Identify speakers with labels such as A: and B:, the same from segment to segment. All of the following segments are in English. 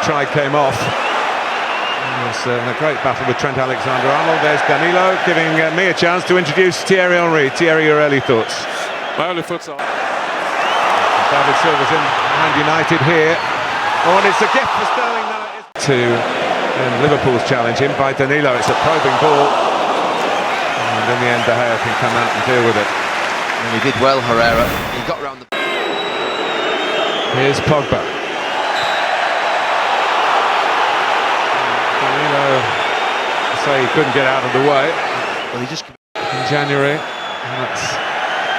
A: tried came off. It was a great battle with Trent Alexander-Arnold. There's Danilo giving me a chance to introduce Thierry Henry. Thierry, your early thoughts?
B: My early thoughts are...
A: David Silva's in behind United here. Oh, and it's a gift for Sterling now. To Liverpool's challenge in by Danilo. It's a probing ball. And in the end, De Gea can come out and deal with it.
C: And he did well, Herrera. He got round the...
A: Here's Pogba. Danilo, say he couldn't get out of the way.
C: Well, he just...
A: In January, and that's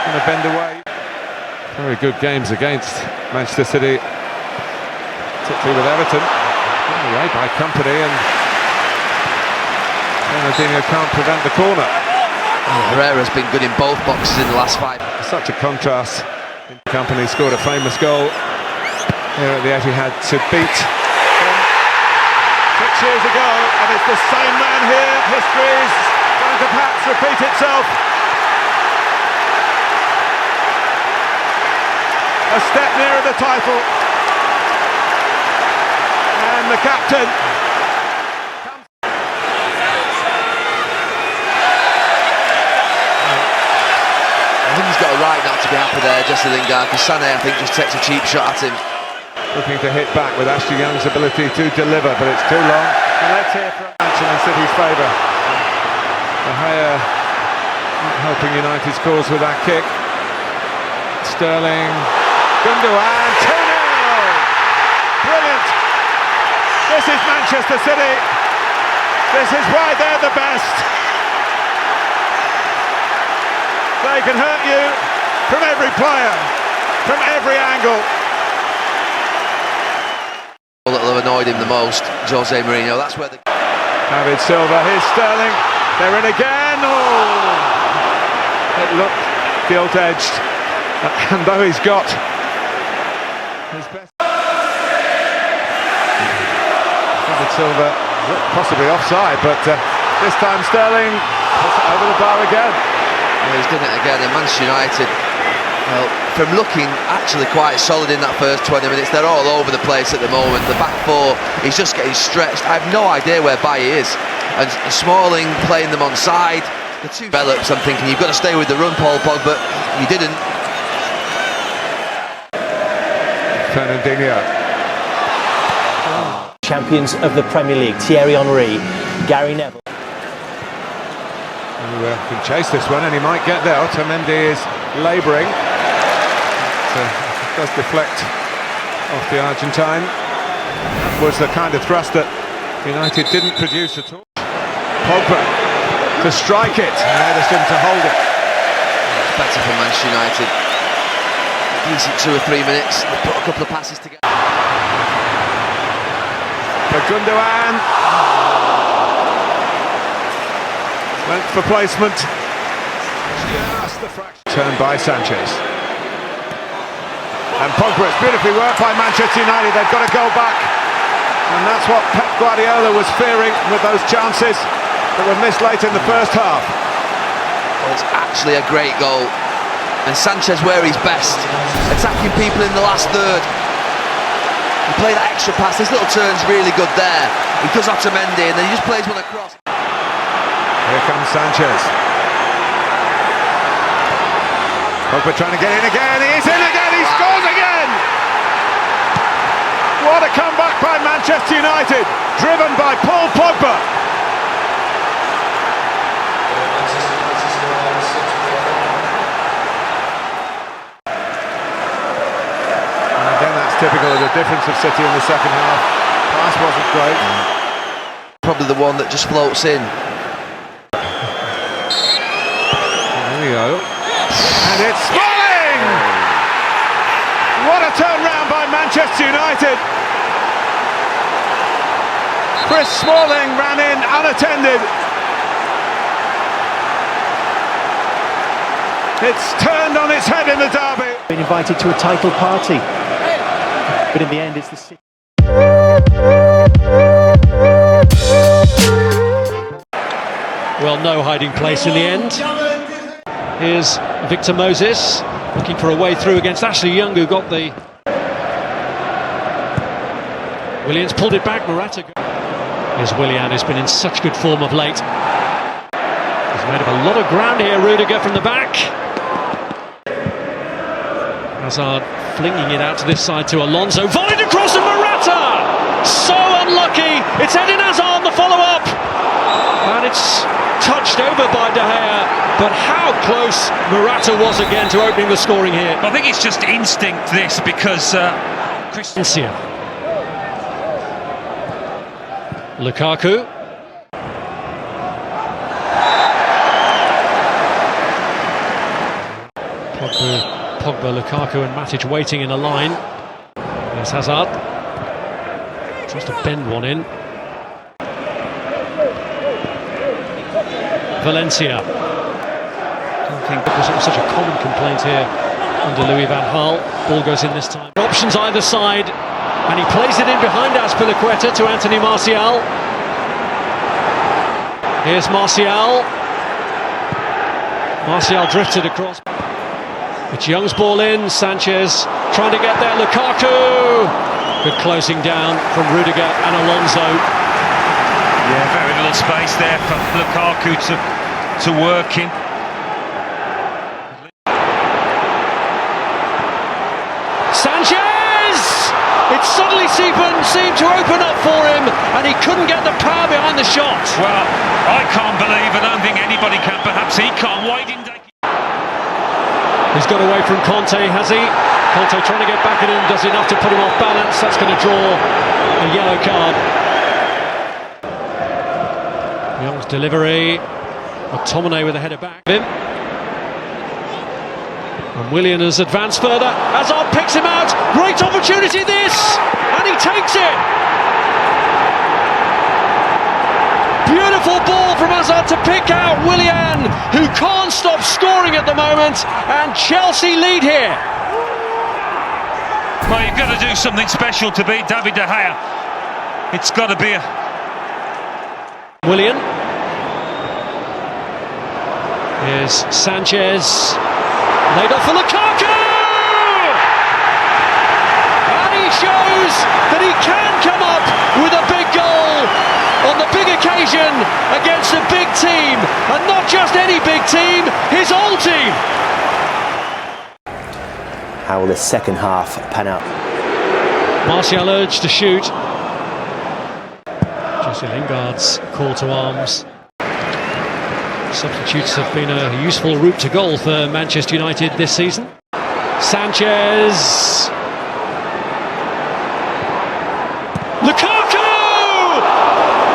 A: going to bend away. Very good games against Manchester City, particularly with Everton. Away by Company, and Ronaldinho can't prevent the corner.
C: Herrera's been good in both boxes in the last 5.
A: Such a contrast. Company scored a famous goal here at the Etihad to beat 6 years ago, and it's the same man here. History's going to perhaps repeat itself. A step nearer the title, and the captain.
C: I think he's got a right not to be happy there, Jesse Lingard, because Sané, I think, just takes a cheap shot at him.
A: Looking to hit back with Ashley Young's ability to deliver, but it's too long. And let's hear from Manchester City's favour. De Gea not helping United's cause with that kick. Sterling, Gundogan, 2-0! Brilliant! This is Manchester City. This is why they're the best. They can hurt you from every player, from every angle.
C: That will have annoyed him the most, Jose Mourinoh. That's where the...
A: David Silva, here's Sterling. They're in again. Oh! It looked gilt-edged. And though he's got his best... David Silva possibly offside, but this time Sterling puts it over the bar again.
C: Well, he's done it again, and Manchester United, well, from looking actually quite solid in that first 20 minutes, they're all over the place at the moment. The back four is just getting stretched. I have no idea where Bailly is. And Smalling playing them on side. The two develops, I'm thinking, you've got to stay with the run, Paul Pogba, but you didn't.
A: Fernandinho.
D: Champions of the Premier League, Thierry Henry, Gary Neville.
A: Who can chase this one, and he might get there. Otamendi is labouring. Does deflect off the Argentine. That was the kind of thrust that United didn't produce at all. Pogba to strike it, and Ederson to hold it.
C: It's better for Manchester United. Decent 2 or 3 minutes. They put a couple of passes together.
A: For Gundogan. Went for placement. Just the fraction. Turned by Sanchez. And Pogba, it's beautifully worked by Manchester United. They've got to go back. And that's what Pep Guardiola was fearing with those chances that were missed late in the first half.
C: Well, it's actually a great goal. And Sanchez where he's best. Attacking people in the last third. He played that extra pass. This little turn's really good there. He does Otamendi and then he just plays one across.
A: Here comes Sanchez. Pogba trying to get in again. He's in again. He scores again. What a comeback by Manchester United, driven by Paul Pogba. And again, that's typical of the difference of City in the second half. Pass wasn't great.
C: Probably the one that just floats in.
A: There we go. And it's Smalling! What a turnaround by Manchester United. Chris Smalling ran in unattended. It's turned on its head in the derby.
D: Been invited to a title party, but in the end it's the City.
E: Well, no hiding place in the end. Here's Victor Moses looking for a way through against Ashley Young, who got the... Willian's pulled it back, Morata. Here's Willian, who's been in such good form of late. He's made up a lot of ground here, Rudiger from the back. Hazard flinging it out to this side to Alonso, volleyed across and Morata! So unlucky, it's Eden Hazard, the follow-up! And it's touched over by De Gea, but how close Morata was again to opening the scoring here.
B: I think it's just instinct, this, because
E: Valencia. Lukaku. Pogba, Lukaku and Matic waiting in a line. There's Hazard. Tries to bend one in. Valencia. Don't think because it was such a common complaint here under Louis van Gaal. Ball goes in this time. Options either side, and he plays it in behind Azpilicueta to Anthony Martial. Here's Martial. Martial drifted across. It's Young's ball in. Sanchez trying to get there. Lukaku. Good closing down from Rudiger and Alonso.
B: yeah, very little space there for Lukaku to work in.
E: Sanchez! It suddenly seemed to open up for him, and he couldn't get the power behind the shot.
B: Well, I can't believe, I don't think anybody can, perhaps he can't. Why didn't they?
E: He's got away from Conte, has he? Conte trying to get back at him, does enough to put him off balance. That's going to draw a yellow card. Young's delivery. McTominay with a header back. And Willian has advanced further. Hazard picks him out. Great opportunity this! And he takes it! Beautiful ball from Hazard to pick out Willian, who can't stop scoring at the moment, and Chelsea lead here.
B: Well, you've got to do something special to beat David De Gea. It's got to be a...
E: Willian. Here's Sanchez. Laid off for Lukaku! And he shows that he can come up with a big goal on the big occasion against a big team, and not just any big team, his old team.
D: How will this second half pan out?
E: Martial urged to shoot. Jose Lingard's call to arms. Substitutes have been a useful route to goal for Manchester United this season. Sanchez. Lukaku!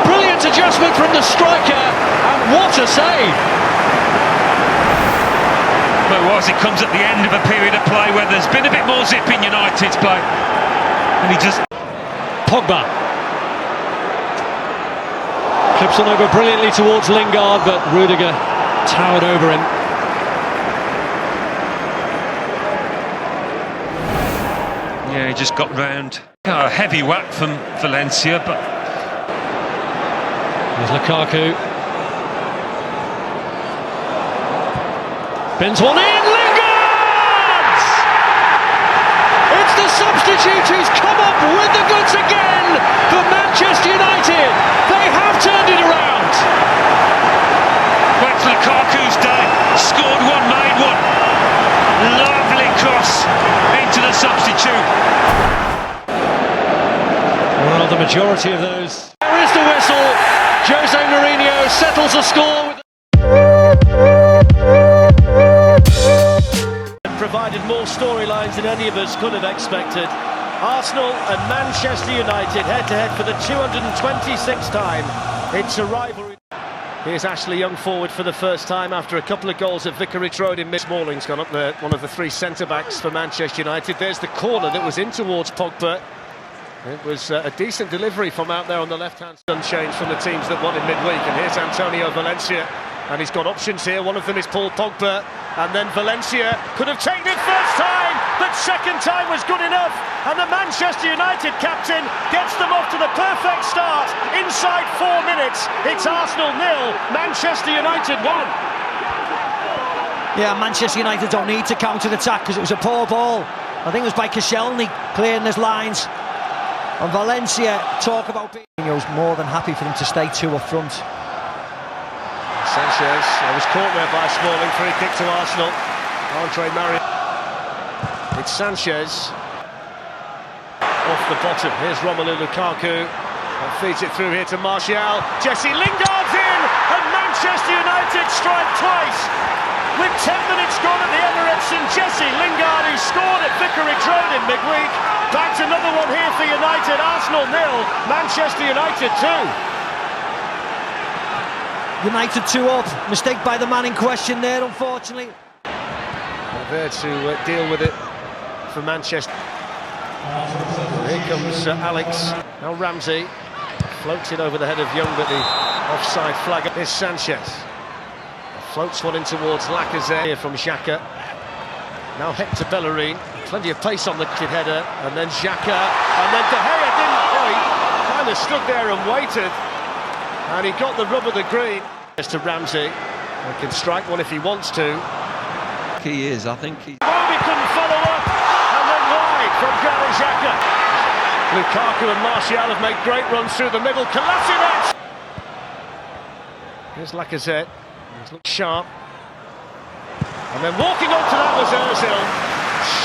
E: Brilliant adjustment from the striker, and what a save!
B: Well, it comes at the end of a period of play where there's been a bit more zip in United's play. And he just...
E: Pogba. Clips on over brilliantly towards Lingard, but Rudiger towered over him.
B: Yeah, he just got round. A heavy whack from Valencia, but...
E: There's Lukaku. Bends one in, Lingard! It's the substitute who's come up with the goods again for Manchester United. They have turned it around.
B: Well, it's Lukaku's day. Scored one, made one. Lovely cross into the substitute.
E: Well, the majority of those. There is the whistle. Jose Mourinoh settles the score with...
F: Provided more storylines than any of us could have expected. Arsenal and Manchester United head-to-head for the 226th time. It's a rivalry. Here's Ashley Young forward for the first time after a couple of goals at Vicarage Road in Smalling's gone up there, one of the three centre-backs for Manchester United. There's the corner that was in towards Pogba. It was a decent delivery from out there on the left-hand side. Unchanged from the teams that won in midweek. And here's Antonio Valencia. And he's got options here. One of them is Paul Pogba. And then Valencia could have taken it first time, but second time was good enough. And the Manchester United captain gets them off to the perfect start. Inside 4 minutes, it's Arsenal 0, Manchester United 1.
G: Yeah, Manchester United don't need to counter-attack because it was a poor ball. I think it was by Koscielny clearing his lines. And Valencia talk about being more than happy for them to stay two up front.
F: Sanchez was caught there by Smalling, free kick to Arsenal. Andre Mario. It's Sanchez. Off the bottom, here's Romelu Lukaku. And feeds it through here to Martial. Jesse Lingard's in, and Manchester United strike twice. With 10 minutes gone at the Emirates, and Jesse Lingard, who scored at Vicarage Road in midweek, bags another one here for United. Arsenal 0, Manchester United 2.
G: United 2 up. Mistake by the man in question there, unfortunately.
F: They're there to deal with it for Manchester. Here comes Alex. Now Ramsey floats it over the head of Young, but the offside flag. Here's Sanchez. Floats one in towards Lacazette here from Xhaka. Now Hector Bellerin. Plenty of pace on the header. And then Xhaka. And then De Gea didn't. Oh, he kind of stood there and waited. And he got the rub of the green. As to Ramsey. He can strike one if he wants to.
C: He is, I think.
F: Bobby couldn't follow up. And then wide from Granit Xhaka. Lukaku and Martial have made great runs through the middle. Kolasinac. Here's Lacazette. He's looked sharp. And then walking onto that was Ozil.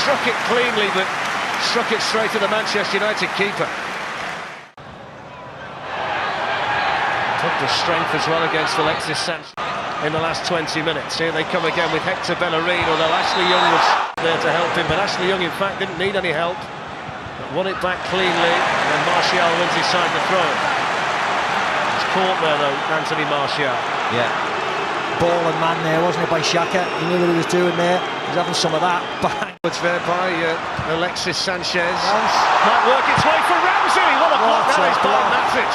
F: Struck it cleanly, but struck it straight to the Manchester United keeper. Took the strength as well against Alexis Sanchez in the last 20 minutes. Here they come again with Hector Bellerin, although Ashley Young was there to help him, but Ashley Young in fact didn't need any help. But won it back cleanly, and then Martial wins inside the throw. He's caught there though, Anthony Martial.
G: Yeah. Ball and man there, wasn't it, by Xhaka? He knew what he was doing there. He's having some of that. Bang!
F: It's there by Alexis Sanchez. Might work its way for Ramsey. What a block that is by Matic.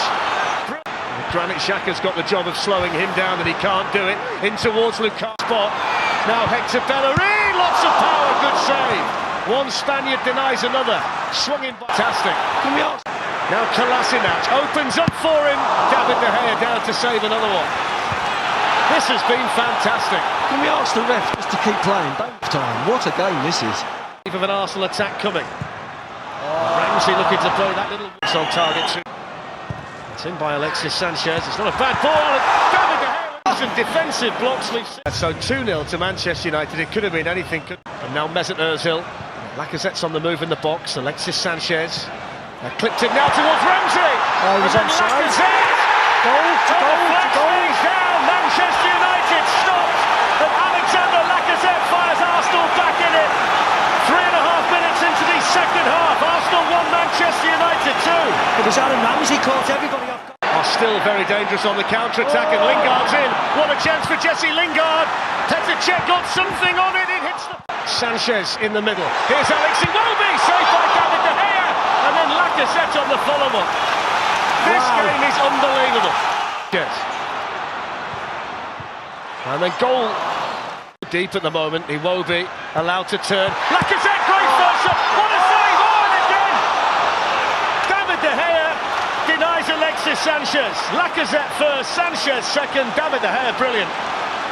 F: Granit Xhaka's got the job of slowing him down, and he can't do it. In towards Lukaku's spot. Now Hector Bellerin, lots of power, good save. One Spaniard denies another. Swung in, fantastic. Now Kolasinac opens up for him. David De Gea down to save another one. This has been fantastic.
G: Can we ask the ref just to keep playing? Both time. What a game this is.
F: Of an Arsenal attack coming. Ramsey looking to play that little on target too. It's in by Alexis Sanchez. It's not a bad ball. David De Gea. Some defensive blocks. So 2-0 to Manchester United. It could have been anything. And now Mesut Ozil. Lacazette's on the move in the box. Alexis Sanchez. Clipped it now towards Ramsey.
G: Oh, he was onside. Goal.
F: Down. Manchester United stopped. And Alexander Lacazette fires Arsenal back in it. 3.5 minutes into the second half. Arsenal 1, Manchester United 2.
G: It was Aaron Ramsey caught everybody off.
F: Are still very dangerous on the counter-attack, and Lingard's in. What a chance for Jesse Lingard. Petr Cech got something on it. It hits the... Sanchez in the middle. Here's Alex Iwobi, saved by David De Gea. And then Lacazette on the follow-up. This game is unbelievable. Yes. And then goal deep at the moment. Iwobi allowed to turn. Lacazette, great first shot. What a save! Oh, and again! David De Gea denies Alexis Sanchez. Lacazette first, Sanchez second. David De Gea, brilliant.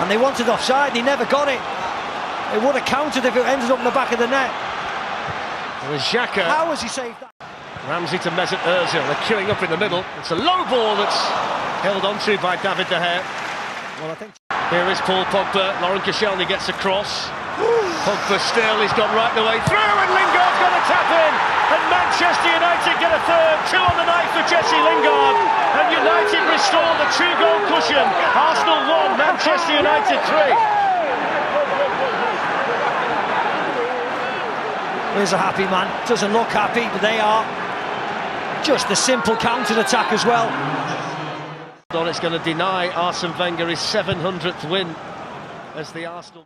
G: And they wanted offside, and he never got it. It would have counted if it ended up in the back of the net.
F: It was Xhaka.
G: How has he saved that?
F: Ramsey to Mesut Ozil. They're queuing up in the middle. It's a low ball that's held onto by David De Gea.
G: Well, I think...
F: Here is Paul Pogba. Laurent Koscielny gets across. Pogba still, he's gone right the way through, and Lingard's got a tap in. And Manchester United get a third. 2 on the night for Jesse Lingard. And United restore the 2-goal cushion. Arsenal 1, Manchester United 3.
G: Here's a happy man. Doesn't look happy, but they are. Just a simple counter-attack as well.
F: It's going to deny Arsene Wenger his 700th win as the Arsenal...